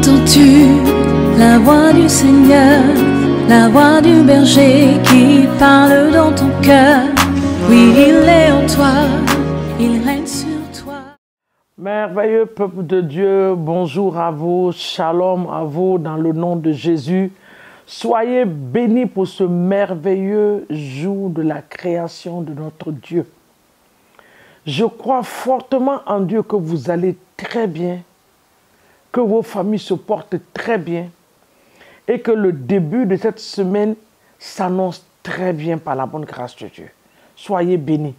Entends-tu la voix du Seigneur, la voix du berger qui parle dans ton cœur? Oui, il est en toi, il règne sur toi. Merveilleux peuple de Dieu, bonjour à vous, shalom à vous dans le nom de Jésus. Soyez bénis pour ce merveilleux jour de la création de notre Dieu. Je crois fortement en Dieu que vous allez très bien, que vos familles se portent très bien et que le début de cette semaine s'annonce très bien par la bonne grâce de Dieu. Soyez bénis.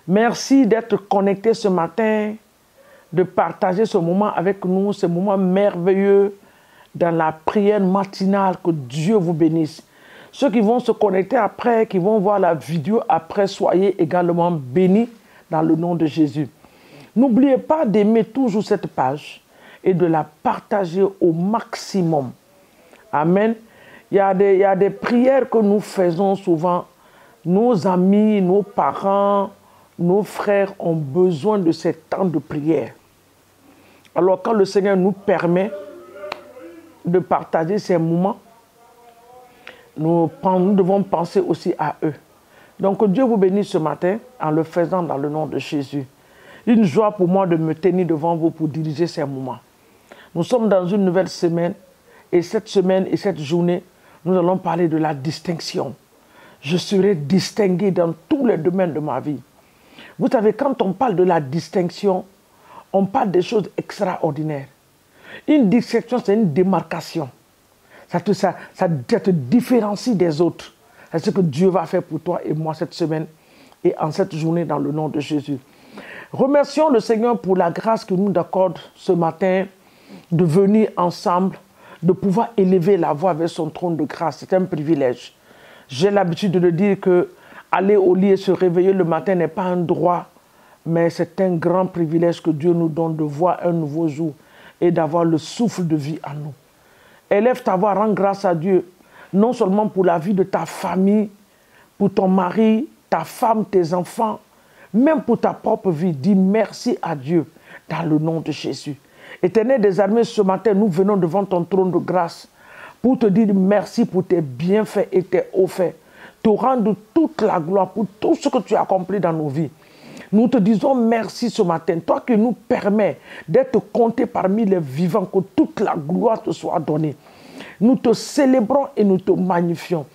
Merci d'être connectés ce matin, de partager ce moment avec nous, ce moment merveilleux dans la prière matinale. Que Dieu vous bénisse. Ceux qui vont se connecter après, qui vont voir la vidéo après, soyez également bénis dans le nom de Jésus. N'oubliez pas d'aimer toujours cette page et de la partager au maximum. Amen. Il y a des prières que nous faisons souvent. Nos amis, nos parents, nos frères ont besoin de ces temps de prière. Alors quand le Seigneur nous permet de partager ces moments, nous devons penser aussi à eux. Donc Dieu vous bénisse ce matin en le faisant dans le nom de Jésus. Une joie pour moi de me tenir devant vous pour diriger ces moments. Nous sommes dans une nouvelle semaine et cette semaine et cette journée, nous allons parler de la distinction. Je serai distingué dans tous les domaines de ma vie. Vous savez, quand on parle de la distinction, on parle des choses extraordinaires. Une distinction, c'est une démarcation. Ça te différencie des autres. C'est ce que Dieu va faire pour toi et moi cette semaine et en cette journée dans le nom de Jésus. Remercions le Seigneur pour la grâce qu'il nous accorde ce matin de venir ensemble, de pouvoir élever la voix vers son trône de grâce. C'est un privilège. J'ai l'habitude de le dire que aller au lit et se réveiller le matin n'est pas un droit, mais c'est un grand privilège que Dieu nous donne de voir un nouveau jour et d'avoir le souffle de vie en nous. Élève ta voix, rends grâce à Dieu, non seulement pour la vie de ta famille, pour ton mari, ta femme, tes enfants, même pour ta propre vie. Dis merci à Dieu dans le nom de Jésus. Éternel des armées, ce matin, nous venons devant ton trône de grâce pour te dire merci pour tes bienfaits et tes hauts faits. Te rendre toute la gloire pour tout ce que tu as accompli dans nos vies. Nous te disons merci ce matin, toi qui nous permets d'être comptés parmi les vivants, que toute la gloire te soit donnée. Nous te célébrons et nous te magnifions.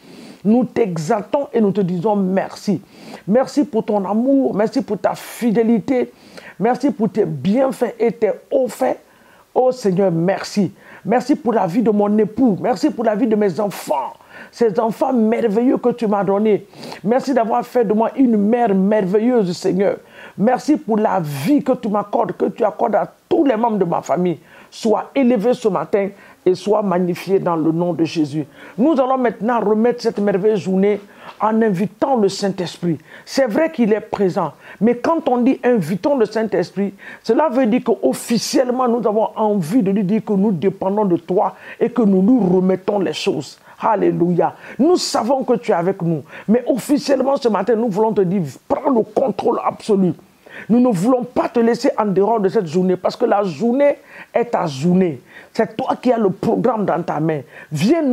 Nous t'exaltons et nous te disons merci. Merci pour ton amour, merci pour ta fidélité, merci pour tes bienfaits et tes hauts faits. Oh Seigneur, merci. Merci pour la vie de mon époux, merci pour la vie de mes enfants. Ces enfants merveilleux que tu m'as donnés. Merci d'avoir fait de moi une mère merveilleuse, Seigneur. Merci pour la vie que tu m'accordes, que tu accordes à tous les membres de ma famille. Sois élevé ce matin et sois magnifié dans le nom de Jésus. Nous allons maintenant remettre cette merveilleuse journée en invitant le Saint-Esprit. C'est vrai qu'il est présent, mais quand on dit invitons le Saint-Esprit, cela veut dire qu'officiellement nous avons envie de lui dire que nous dépendons de toi et que nous nous remettons les choses. Alléluia. Nous savons que tu es avec nous, mais officiellement ce matin, nous voulons te dire, prends le contrôle absolu. Nous ne voulons pas te laisser en dehors de cette journée parce que la journée est ta journée. C'est toi qui as le programme dans ta main. Viens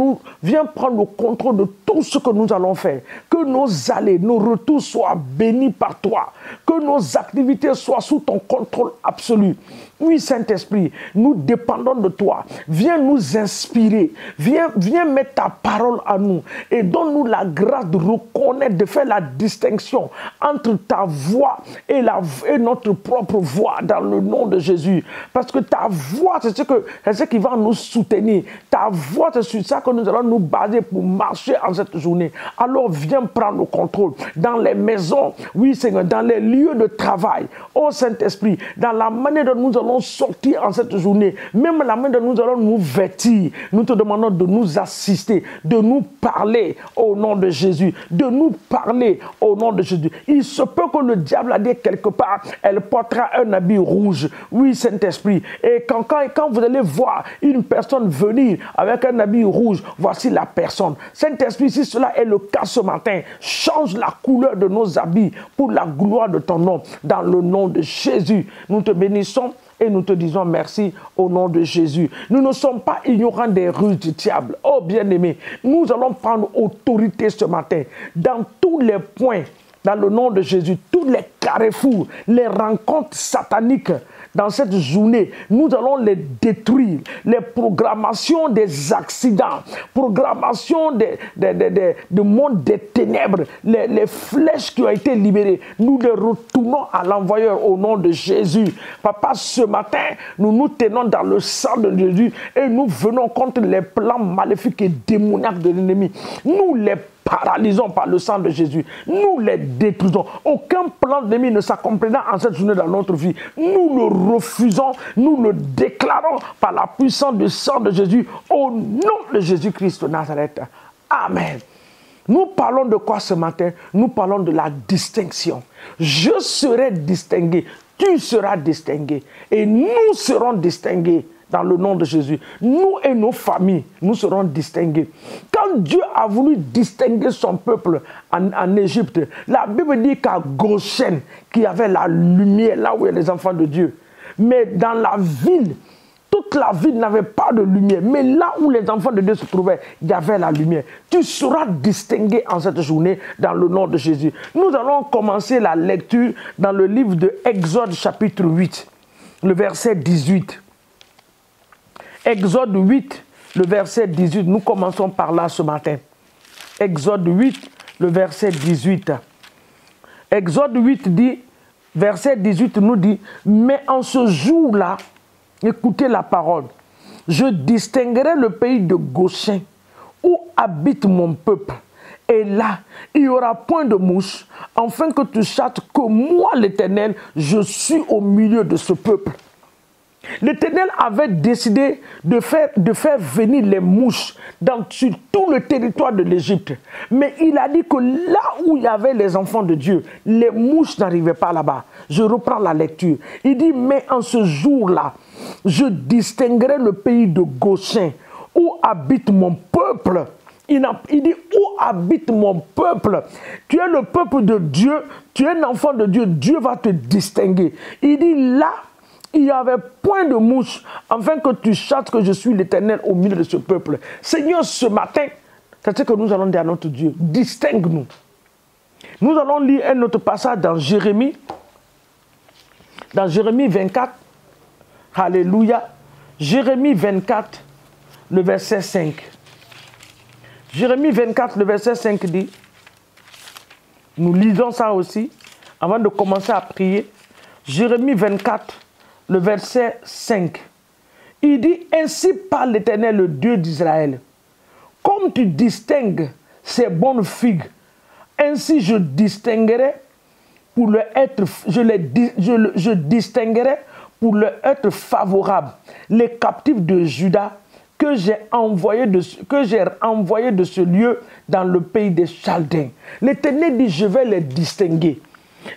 prendre le contrôle de tout ce que nous allons faire. Que nos allées, nos retours soient bénis par toi. Que nos activités soient sous ton contrôle absolu. Oui, Saint-Esprit, nous dépendons de toi. Viens nous inspirer. Viens mettre ta parole à nous. Et donne-nous la grâce de reconnaître, de faire la distinction entre ta voix et notre propre voix dans le nom de Jésus. Parce que ta voix, c'est ce qui va nous soutenir. Ta voix, c'est sur ça que nous allons nous baser pour marcher en cette journée. Alors viens prendre le contrôle dans les maisons, oui Seigneur, dans les lieux de travail. Oh Saint-Esprit, dans la manière dont nous allons sortir en cette journée, même la manière dont nous allons nous vêtir, nous te demandons de nous assister, de nous parler au nom de Jésus, de nous parler au nom de Jésus. Il se peut que le diable a dit quelque part, elle portera un habit rouge. Oui Saint-Esprit, et quand vous allez voir une personne venir avec un habit rouge, voici la personne. Saint-Esprit, si cela est le cas ce matin, change la couleur de nos habits pour la gloire de ton nom. Dans le nom de Jésus, nous te bénissons et nous te disons merci au nom de Jésus. Nous ne sommes pas ignorants des ruses du diable. Oh bien-aimé, nous allons prendre autorité ce matin dans tous les points, dans le nom de Jésus, tous les carrefours, les rencontres sataniques. Dans cette journée, nous allons les détruire. Les programmations des accidents, programmation du monde des ténèbres, les flèches qui ont été libérées, nous les retournons à l'envoyeur au nom de Jésus. Papa, ce matin, nous nous tenons dans le sang de Jésus et nous venons contre les plans maléfiques et démoniaques de l'ennemi. Nous les paralysons par le sang de Jésus. Nous les détruisons. Aucun plan de l'ennemi ne s'accomplira en cette journée dans notre vie. Nous le refusons, nous le déclarons par la puissance du sang de Jésus au nom de Jésus-Christ de Nazareth. Amen. Nous parlons de quoi ce matin? Nous parlons de la distinction. Je serai distingué, tu seras distingué et nous serons distingués. Dans le nom de Jésus, nous et nos familles, nous serons distingués. Quand Dieu a voulu distinguer son peuple en Égypte, la Bible dit qu'à Goshen, qu'il y avait la lumière, là où il y a les enfants de Dieu. Mais dans la ville, toute la ville n'avait pas de lumière. Mais là où les enfants de Dieu se trouvaient, il y avait la lumière. Tu seras distingué en cette journée dans le nom de Jésus. Nous allons commencer la lecture dans le livre de Exode chapitre 8, le verset 18. Exode 8, le verset 18. Nous commençons par là ce matin. Exode 8, le verset 18. Exode 8 dit, verset 18 nous dit, mais en ce jour-là, écoutez la parole, je distinguerai le pays de Goshen où habite mon peuple. Et là, il n'y aura point de mouche, afin que tu saches que moi, l'Éternel, je suis au milieu de ce peuple. L'Éternel avait décidé de faire venir les mouches sur tout le territoire de l'Égypte. Mais il a dit que là où il y avait les enfants de Dieu, les mouches n'arrivaient pas là-bas. Je reprends la lecture. Il dit, mais en ce jour-là, je distinguerai le pays de Goshen, où habite mon peuple. Il dit, où habite mon peuple? Tu es le peuple de Dieu, tu es un enfant de Dieu, Dieu va te distinguer. Il dit, là, il n'y avait point de mouche, afin que tu saches que je suis l'Éternel au milieu de ce peuple. Seigneur, ce matin, c'est ce que nous allons dire à notre Dieu. Distingue-nous. Nous allons lire un autre passage dans Jérémie. Dans Jérémie 24. Alléluia. Jérémie 24, le verset 5. Jérémie 24, le verset 5 dit, nous lisons ça aussi, avant de commencer à prier. Jérémie 24, le verset 5. Il dit, ainsi parle l'Éternel, le Dieu d'Israël. Comme tu distingues ces bonnes figues, ainsi je distinguerai pour le être, je distinguerai pour le être favorable les captifs de Juda que j'ai envoyés de ce lieu dans le pays des Chaldéens. L'Éternel dit, je vais les distinguer.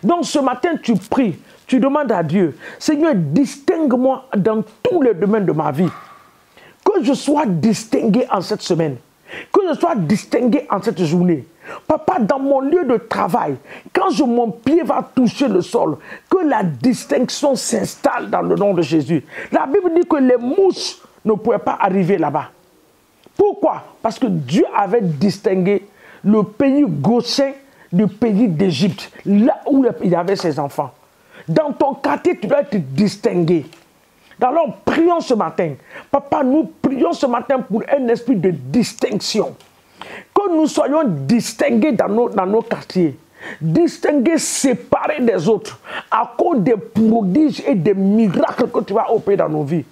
Donc ce matin, tu pries. Tu demandes à Dieu, Seigneur, distingue-moi dans tous les domaines de ma vie. Que je sois distingué en cette semaine. Que je sois distingué en cette journée. Papa, dans mon lieu de travail, quand mon pied va toucher le sol, que la distinction s'installe dans le nom de Jésus. La Bible dit que les mouches ne pouvaient pas arriver là-bas. Pourquoi? Parce que Dieu avait distingué le pays Goshen du pays d'Égypte, là où il y avait ses enfants. Dans ton quartier, tu dois être distingué. Alors, prions ce matin. Papa, nous prions ce matin pour un esprit de distinction. Que nous soyons distingués dans nos quartiers. Distingués, séparés des autres. À cause des prodiges et des miracles que tu vas opérer dans nos vies.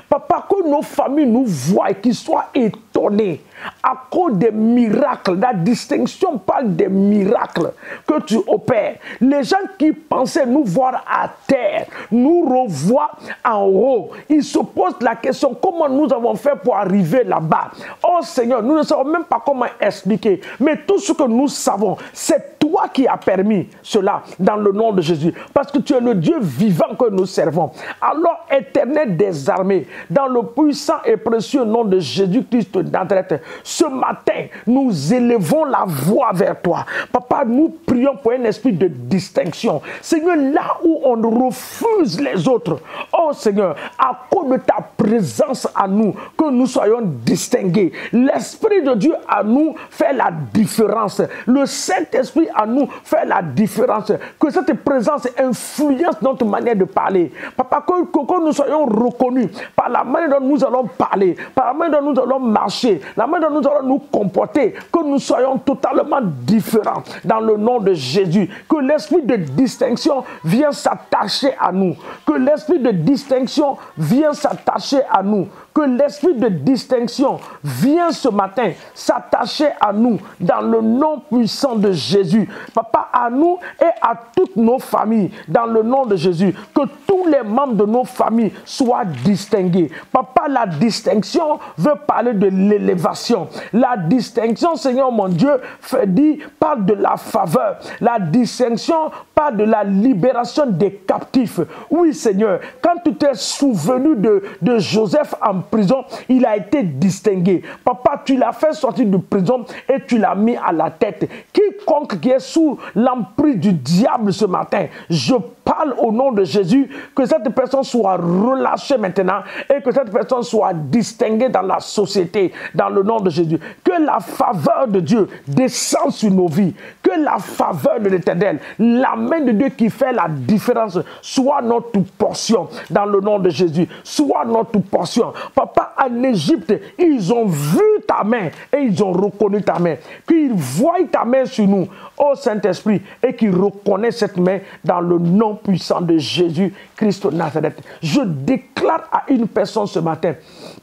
Papa, que nos familles nous voient et qu'ils soient étonnés à cause des miracles. La distinction parle des miracles que tu opères. Les gens qui pensaient nous voir à terre, nous revoient en haut. Ils se posent la question, comment nous avons fait pour arriver là-bas? Oh Seigneur, nous ne savons même pas comment expliquer. Mais tout ce que nous savons, c'est toi toi qui as permis cela dans le nom de Jésus. Parce que tu es le Dieu vivant que nous servons. Alors, Éternel des armées, dans le puissant et précieux nom de Jésus-Christ de Nazareth, ce matin, nous élevons la voix vers toi. Papa, nous prions pour un esprit de distinction. Seigneur, là où on refuse les autres, oh Seigneur, à cause de ta présence à nous, que nous soyons distingués. L'Esprit de Dieu à nous fait la différence. Le Saint-Esprit à nous fait la différence. Que cette présence influence notre manière de parler. Papa, que nous soyons reconnus par la manière dont nous allons parler, par la manière dont nous allons marcher, la manière dont nous allons nous comporter, que nous soyons totalement différents dans le nom de Jésus. Que l'esprit de distinction vienne s'attacher à nous. Que l'esprit de distinction vienne s'attacher à nous. Que l'esprit de distinction vienne ce matin s'attacher à nous dans le nom puissant de Jésus. Papa, à nous et à toutes nos familles dans le nom de Jésus. Que tous les membres de nos familles soient distingués. Papa, la distinction veut parler de l'élévation. La distinction, Seigneur mon Dieu, parle de la faveur. La distinction parle de la libération des captifs. Oui, Seigneur, quand tu t'es souvenu de Joseph en prison, il a été distingué. Papa, tu l'as fait sortir de prison et tu l'as mis à la tête. Quiconque qui est sous l'emprise du diable ce matin, je parle au nom de Jésus, que cette personne soit relâchée maintenant et que cette personne soit distinguée dans la société, dans le nom de Jésus. Que la faveur de Dieu descende sur nos vies. Que la faveur de l'Éternel, la main de Dieu qui fait la différence, soit notre portion dans le nom de Jésus. Soit notre portion. Papa, en Égypte, ils ont vu ta main et ils ont reconnu ta main. Qu'ils voient ta main sur nous, ô Saint-Esprit, et qu'ils reconnaissent cette main dans le nom puissant de Jésus-Christ de Nazareth. Je déclare à une personne ce matin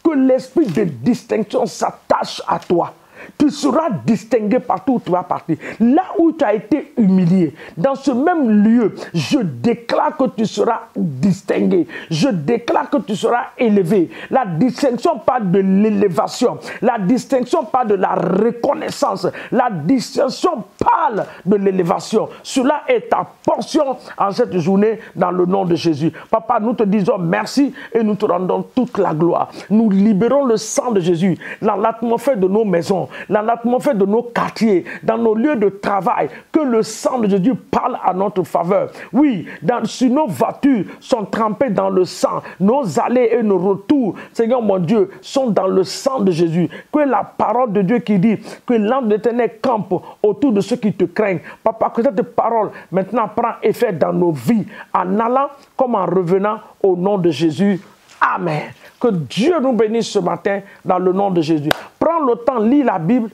que l'esprit de distinction s'attache à toi. Tu seras distingué partout où tu vas partir. Là où tu as été humilié, dans ce même lieu, je déclare que tu seras distingué. Je déclare que tu seras élevé. La distinction parle de l'élévation. La distinction parle de la reconnaissance. La distinction parle de l'élévation. Cela est ta portion en cette journée dans le nom de Jésus. Papa, nous te disons merci et nous te rendons toute la gloire. Nous libérons le sang de Jésus dans l'atmosphère de nos maisons, dans l'atmosphère de nos quartiers, dans nos lieux de travail, que le sang de Jésus parle à notre faveur. Oui, sur nos voitures sont trempées dans le sang, nos allées et nos retours, Seigneur mon Dieu, sont dans le sang de Jésus. Que la parole de Dieu qui dit que l'ange de l'Éternel campe autour de ceux qui te craignent. Papa, que cette parole maintenant prend effet dans nos vies, en allant comme en revenant au nom de Jésus. Amen. Que Dieu nous bénisse ce matin dans le nom de Jésus. Prends le temps, lis la Bible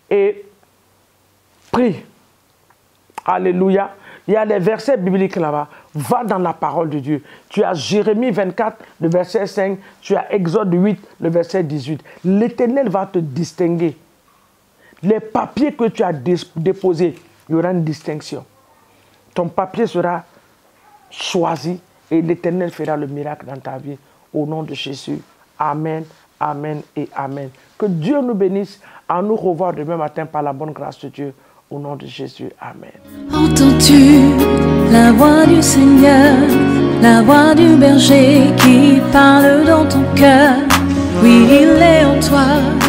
et prie. Alléluia. Il y a des versets bibliques là-bas. Va dans la parole de Dieu. Tu as Jérémie 24, le verset 5. Tu as Exode 8, le verset 18. L'Éternel va te distinguer. Les papiers que tu as déposés, il y aura une distinction. Ton papier sera choisi et l'Éternel fera le miracle dans ta vie. Au nom de Jésus. Amen, amen et amen. Que Dieu nous bénisse. À nous revoir demain matin par la bonne grâce de Dieu. Au nom de Jésus. Amen. Entends-tu la voix du Seigneur, la voix du berger qui parle dans ton cœur? Oui, il est en toi.